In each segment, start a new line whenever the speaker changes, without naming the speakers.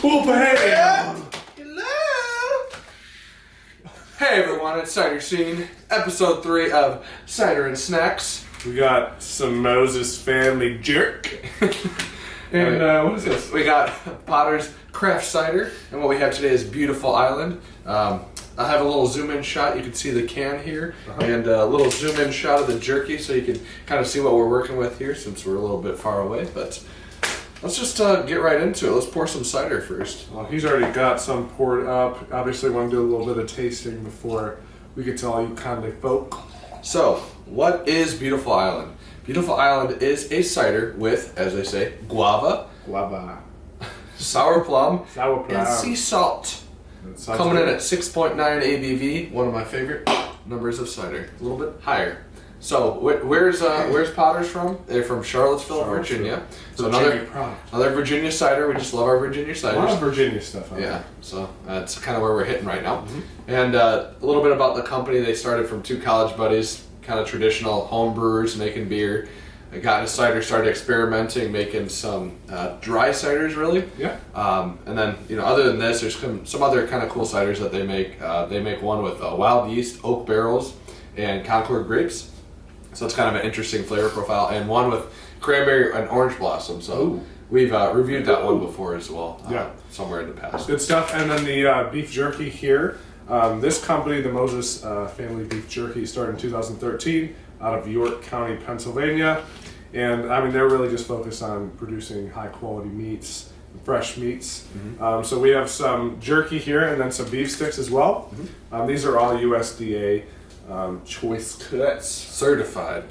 Well, bam!
Hello!
Hey everyone, it's Cider Scene, episode 3 of Cider and Snacks.
We got some Moses Family Jerky. And what is this?
We got Potter's Craft Cider, and what we have today is Beautiful Island. I have a little zoom in shot, you can see the can here, and a little zoom in shot of the jerky so you can kind of see what we're working with here since we're a little bit far away. But let's just get right into it. Let's pour some cider first.
Well, he's already got some poured up. Obviously, want to do a little bit of tasting before we get to all you kindly folk.
So, what is Beautiful Island? Beautiful Island is a cider with, as they say, guava, sour plum, and sea salt. Coming in at 6.9 ABV, one of my favorite numbers of cider. A little bit higher. So, where's Potter's from? They're from Charlottesville, Virginia. So another Virginia cider. We just love our Virginia ciders.
A lot of Virginia stuff.
Yeah, so that's kind of where we're hitting right now. And a little bit about the company. They started from two college buddies, kind of traditional home brewers making beer. They got into cider, started experimenting, making some dry ciders, really.
Yeah.
And then, other than this, there's some other kind of cool ciders that they make. They make one with wild yeast, oak barrels, and Concord grapes. So it's kind of an interesting flavor profile, and one with cranberry and orange blossom. So we've reviewed that one before as well. Somewhere in the past.
Good stuff. And then the beef jerky here. This company, the Moses Family Beef Jerky, started in 2013 out of York County, Pennsylvania. And I mean, they're really just focused on producing high quality meats, fresh meats. So we have some jerky here and then some beef sticks as well. These are all USDA choice cuts. Certified,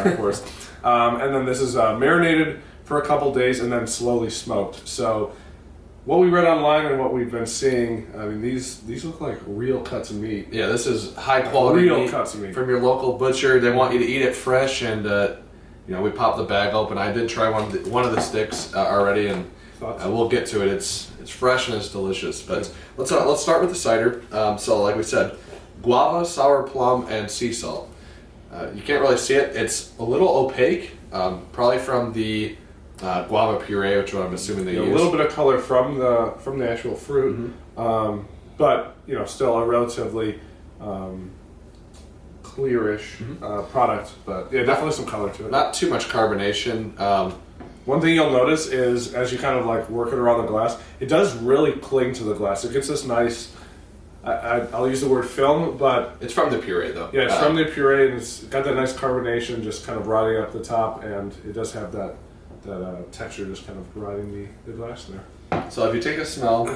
of course. And then this is marinated for a couple days and then slowly smoked. So what we read online and what we've been seeing, I mean, these look like real cuts of meat.
Yeah, this is high quality
real
meat
cuts of meat
from your local butcher. They want you to eat it fresh, and we pop the bag open. I did try one of the sticks already, and we'll get to it. It's fresh and it's delicious. But let's start with the cider. So like we said, guava, sour plum, and sea salt. You can't really see it. It's a little opaque, probably from the guava puree, which I'm assuming they use.
A little bit of color from the actual fruit, but still a relatively clearish product. But yeah, definitely some color to it.
Not too much carbonation.
One thing you'll notice is as you kind of like work it around the glass, it does really cling to the glass. It gets this nice. I'll use the word film, but
it's from the puree though.
Yeah, it's from the puree, and it's got that nice carbonation just kind of rotting up the top, and it does have that texture just kind of riding the glass there.
So if you take a smell,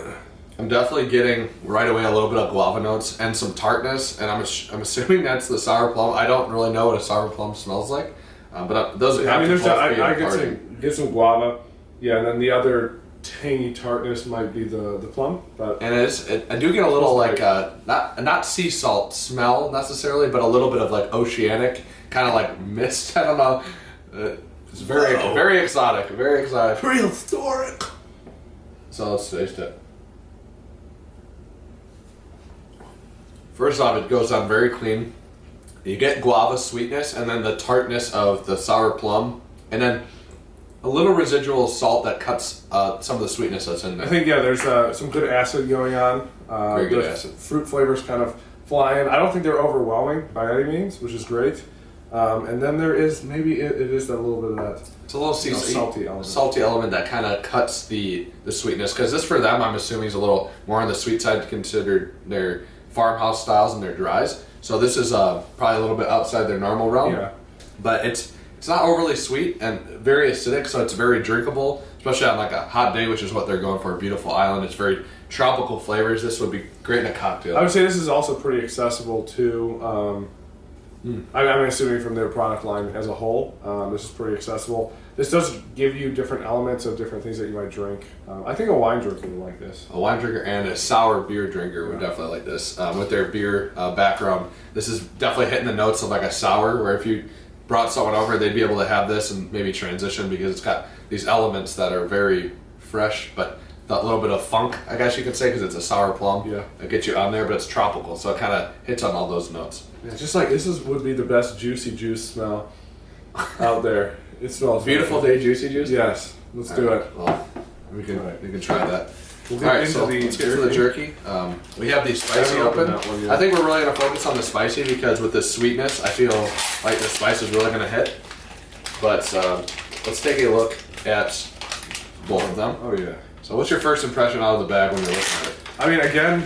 I'm definitely getting right away a little bit of guava notes and some tartness, and I'm assuming that's the sour plum. I don't really know what a sour plum smells like, but those.
Yeah, I get some guava, yeah, and then the other tangy tartness might be the plum, but
I do get a little like not sea salt smell necessarily, but a little bit of like oceanic kind of like mist. I don't know. It's very exotic, very exotic.
Prehistoric.
So let's taste it. First off, it goes down very clean. You get guava sweetness and then the tartness of the sour plum, and then a little residual salt that cuts some of the sweetness that's in there.
I think, there's some good acid going on.
Very good acid.
Fruit flavors kind of fly in. I don't think they're overwhelming by any means, which is great. And then there is, maybe it is that little bit of that.
It's a little salty element that kind of cuts the sweetness. Because this for them, I'm assuming, is a little more on the sweet side considered their farmhouse styles and their dries. So this is probably a little bit outside their normal realm.
Yeah.
But it's not overly sweet and very acidic, so it's very drinkable, especially on like a hot day, which is what they're going for. Beautiful Island. It's very tropical flavors. This would be great in a cocktail.
I would say this is also pretty accessible to. I'm assuming from their product line as a whole, this is pretty accessible. This does give you different elements of different things that you might drink. I think a wine drinker would like this.
A wine drinker and a sour beer drinker would definitely like this. With their beer background, this is definitely hitting the notes of like a sour, where if you brought someone over, they'd be able to have this and maybe transition because it's got these elements that are very fresh, but that little bit of funk, I guess you could say, because it's a sour plum.
Yeah.
It gets you on there, but it's tropical, so it kind of hits on all those notes.
Yeah, just like this would be the best juicy juice smell out there. It smells
Beautiful day juicy juice?
Yes. Let's do it.
Well, we can try that.
We'll
All right, so let's get to the jerky. We have the spicy open. I think we're really going to focus on the spicy because with the sweetness, I feel like the spice is really going to hit. But let's take a look at both of them.
Oh yeah.
So what's your first impression out of the bag when you're looking at it?
I mean, again,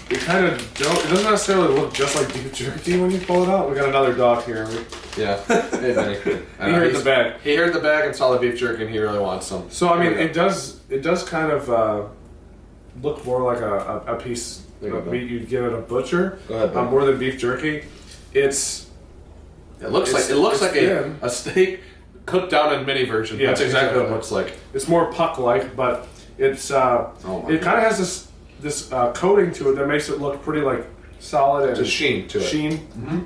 it kind of it doesn't necessarily look just like beef jerky when you pull it out. We got another dog here.
Yeah. Hey, Benny.
He heard the bag.
He heard the bag and saw the beef jerky, and he really wants some.
So I mean, it does kind of look more like a piece of meat you'd get at a butcher.
Go ahead,
more than beef jerky. It looks
like a steak cooked down in mini version.
Yeah,
that's exactly what it looks like.
It's more puck-like, but it's it kind of has this coating to it that makes it look pretty like solid and
a sheen to it.
Sheen. Mm-hmm.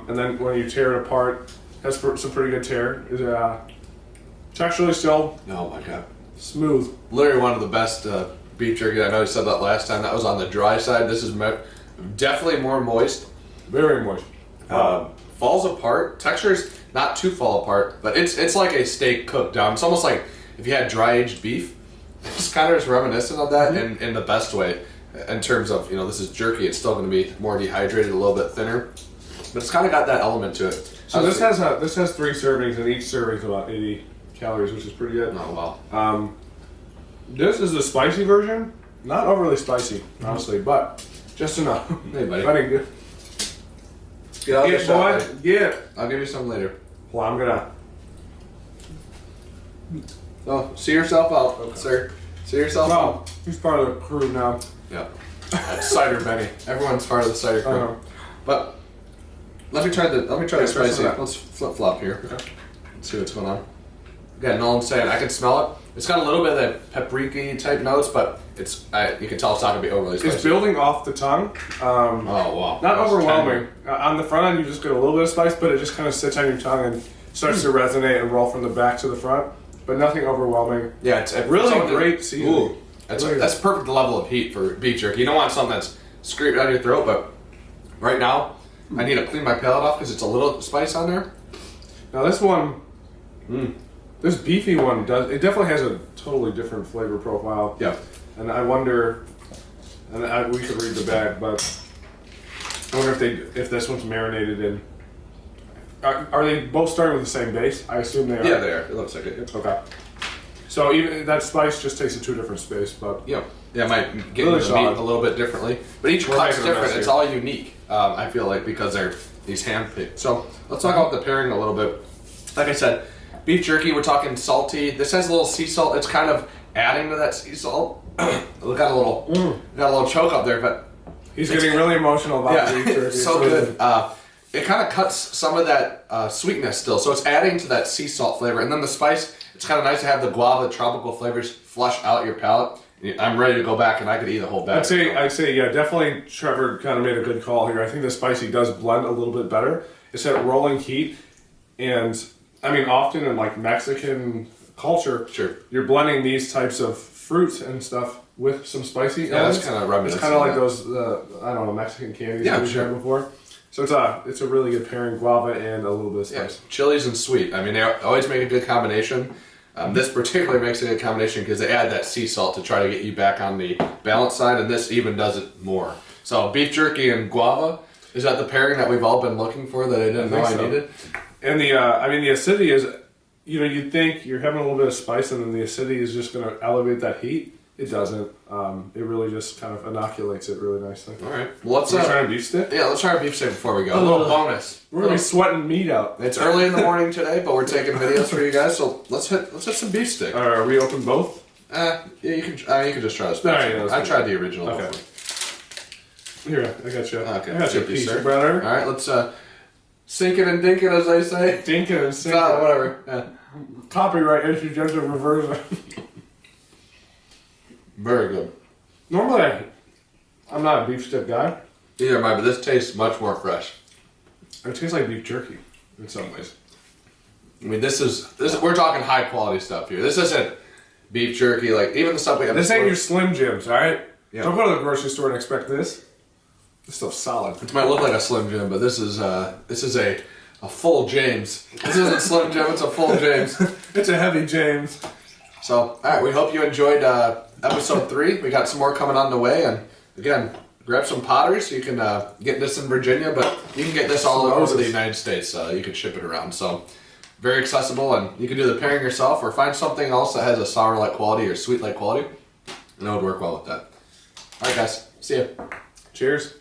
And then when you tear it apart, it has some pretty good tear. It's actually still
oh my god,
smooth.
Literally one of the best beef jerky. I know you said that last time. That was on the dry side. This is definitely more moist.
Very moist.
Falls apart. Texture's not too fall apart, but it's like a steak cooked down. It's almost like if you had dry aged beef. It's kind of reminiscent of that in the best way, in terms of this is jerky. It's still going to be more dehydrated, a little bit thinner, but it's kind of got that element to it.
So this has 3 servings, and each serving is about 80 calories, which is pretty good.
Oh wow.
This is the spicy version. Not overly spicy, honestly, but just enough.
Hey buddy.
Funny.
Yeah,
boy. Yeah.
I'll give you some later.
Well, I'm gonna.
Oh, see yourself out, okay. Sir. See yourself out.
He's part of the crew now.
Yeah. That's Cider Benny. Everyone's part of the Cider crew. But let me try the spicy. Let's flip flop here. Okay. Let's see what's going on. Again, Nolan's saying I can smell it. It's got a little bit of that paprika type notes, but you can tell it's not gonna be overly spicy.
It's building off the tongue.
Oh wow.
Not overwhelming. On the front end, you just get a little bit of spice, but it just kind of sits on your tongue and starts to resonate and roll from the back to the front. But nothing overwhelming.
Yeah, it's
really great seasoning.
Ooh, that's perfect level of heat for beef jerky. You don't want something that's scraped down your throat, but right now I need to clean my palate off because it's a little spice on there.
Now this one, this beefy one it definitely has a totally different flavor profile.
Yeah,
and I wonder, we could read the bag, but I wonder if this one's marinated in. Are they both starting with the same base? I assume they are.
Yeah, they are. It looks like it.
Okay. So even that spice just takes it to a different space, but
yeah, it might get really the meat a little bit differently. But each cut's different. It's all unique. I feel like because they're these hand picked. So let's talk about the pairing a little bit. Like I said, beef jerky. We're talking salty. This has a little sea salt. It's kind of adding to that sea salt. We got a little choke up there, but
he's getting really emotional about beef jerky.
It's so good. It kind of cuts some of that sweetness still, so it's adding to that sea salt flavor. And then the spice, it's kind of nice to have the guava tropical flavors flush out your palate. I'm ready to go back and I could eat a whole bag.
I'd say, yeah, definitely Trevor kind of made a good call here. I think the spicy does blend a little bit better. It's that rolling heat, and I mean, often in like Mexican culture,
sure,
you're blending these types of fruits and stuff with some spicy elements.
That's kind of reminiscent.
It's kind of like those, I don't know, Mexican candies that we've had before. So it's a really good pairing, guava and a little bit of spice.
Yeah, chilies and sweet. I mean, they always make a good combination. This particularly makes a good combination because they add that sea salt to try to get you back on the balanced side, and this even does it more. So beef jerky and guava, is that the pairing that we've all been looking for that I didn't know I needed?
And the acidity is, you'd think you're having a little bit of spice and then the acidity is just going to elevate that heat. It doesn't. It really just kind of inoculates it really nicely.
All right. Well, let's
try a beef stick?
Yeah, let's try a beef stick before we go. A little bonus.
We're going to be sweating meat out.
It's early in the morning today, but we're taking videos for you guys, so let's hit some beef stick.
Are we open both?
Yeah, you can just try this. I tried the original.
Okay. Here, I got you.
Okay.
I got you a piece, brother.
All right, let's sink it and dink it, as they say.
Dink it and sink it.
Whatever. Yeah.
Copyright issue, just a reverse.
Very good.
Normally, I'm not a beef stick guy.
Either am I, but this tastes much more fresh.
It tastes like beef jerky in some ways.
I mean, this is we're talking high quality stuff here. This isn't beef jerky like even the stuff we have.
This ain't your Slim Jims, all right?
Yeah.
Don't go to the grocery store and expect this. This stuff's solid.
It might look like a Slim Jim, but this is a full James. This isn't Slim Jim. It's a full James.
It's a heavy James.
So, all right, we hope you enjoyed episode 3. We got some more coming on the way, and again, grab some potters. You can get this in Virginia, but you can get this all over the United States. You can ship it around. So, very accessible, and you can do the pairing yourself, or find something else that has a sour-like quality or sweet-like quality, and it would work well with that. All right, guys. See ya.
Cheers.